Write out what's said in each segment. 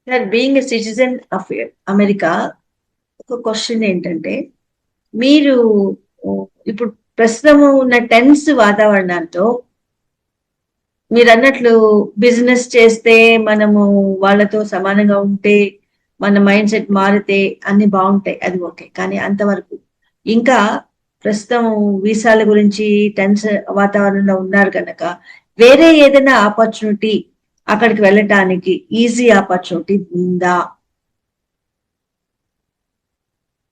Sir being a citizen of America, ఒక question ఏంటంటే, మీరు ఇప్పుడు ప్రస్తుతం ఉన్న టెన్స్ వాతావరణంతో మీరు అన్నట్లు బిజినెస్ చేస్తే మనము వాళ్ళతో సమానంగా ఉంటే మన మైండ్ సెట్ మారితే అన్ని బాగుంటాయి, అది ఓకే. కానీ అంతవరకు ఇంకా ప్రస్తుతం వీసాల గురించి టెన్స్ వాతావరణంలో ఉన్నారు కనుక వేరే ఏదైనా ఆపర్చునిటీ అక్కడికి వెళ్ళటానికి ఈజీ ఆపర్చునిటీ ఉందా?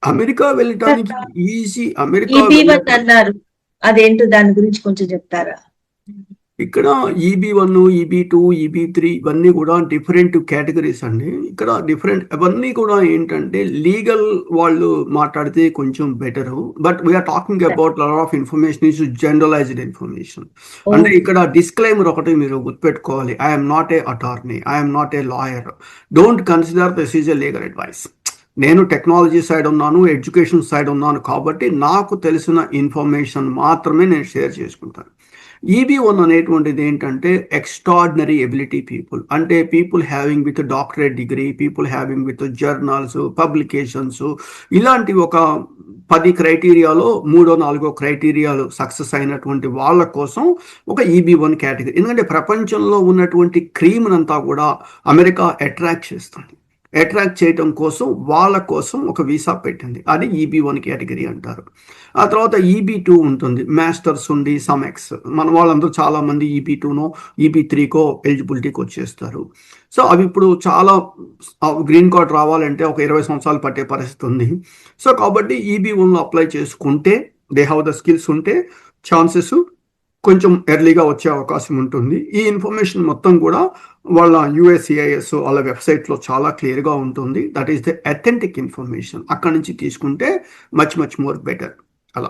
అమెరికా వెళ్ళటానికి ఈజీ. అమెరికా ఈబీ1 అన్నారు, అదేంటో దాని గురించి కొంచెం చెప్తారా? ఇక్కడ EB1, EB2, EB3 ఇవన్నీ కూడా డిఫరెంట్ కేటగిరీస్ అండి. ఇక్కడ డిఫరెంట్ అవన్నీ కూడా ఏంటంటే లీగల్ వాళ్ళు మాట్లాడితే కొంచెం better. But we're talking about lot of information is generalised information. అంటే ఇక్కడ డిస్క్లైమర్ ఒకటి మీరు గుర్తుపెట్టుకోవాలి. I'm not a attorney, I'm not a lawyer, don't consider this is a legal advice. నేను టెక్నాలజీ సైడ్ ఉన్నాను, ఎడ్యుకేషన్ సైడ్ ఉన్నాను, కాబట్టి నాకు తెలిసిన ఇన్ఫర్మేషన్ మాత్రమే నేను షేర్ చేసుకుంటాను. EB1 అనేటువంటిది ఏంటంటే ఎక్స్ట్రాడినరీ ఎబిలిటీ పీపుల్, అంటే people having with doctorate degree, people having with journals, publications, ఇలాంటి ఒక 10 క్రైటీరియాలో 3-4 క్రైటీరియాలు సక్సెస్ అయినటువంటి వాళ్ళ కోసం ఒక EB1 కేటగిరీ. ఎందుకంటే ప్రపంచంలో ఉన్నటువంటి క్రీమ్నంతా కూడా అమెరికా అట్రాక్ట్ చేస్తుంది. అట్రాక్ట్ చేయటం కోసం వాళ్ళ కోసం ఒక వీసా పెట్టింది, అది EB1 కేటగిరీ అంటారు. ఆ తర్వాత EB2 ఉంటుంది, మాస్టర్స్ ఉండి సమ్ ఎక్స్. మన వాళ్ళందరూ చాలామంది EB2నో EB3కో ఎలిజిబిలిటీకి వచ్చేస్తారు. సో అవి ఇప్పుడు చాలా గ్రీన్ కార్డ్ రావాలంటే ఒక 20 సంవత్సరాలు పట్టే పరిస్థితి ఉంది. సో కాబట్టి EB1లో అప్లై చేసుకుంటే దే హ్యావ్ ద స్కిల్స్ ఉంటే ఛాన్సెస్ కొంచెం ఎర్లీగా వచ్చే అవకాశం ఉంటుంది. ఈ ఇన్ఫర్మేషన్ మొత్తం కూడా వాళ్ళ USCIS వాళ్ళ వెబ్సైట్లో చాలా క్లియర్గా ఉంటుంది. That is the authentic information. అక్కడి నుంచి తీసుకుంటే మచ్ మచ్ మోర్ బెటర్. అలా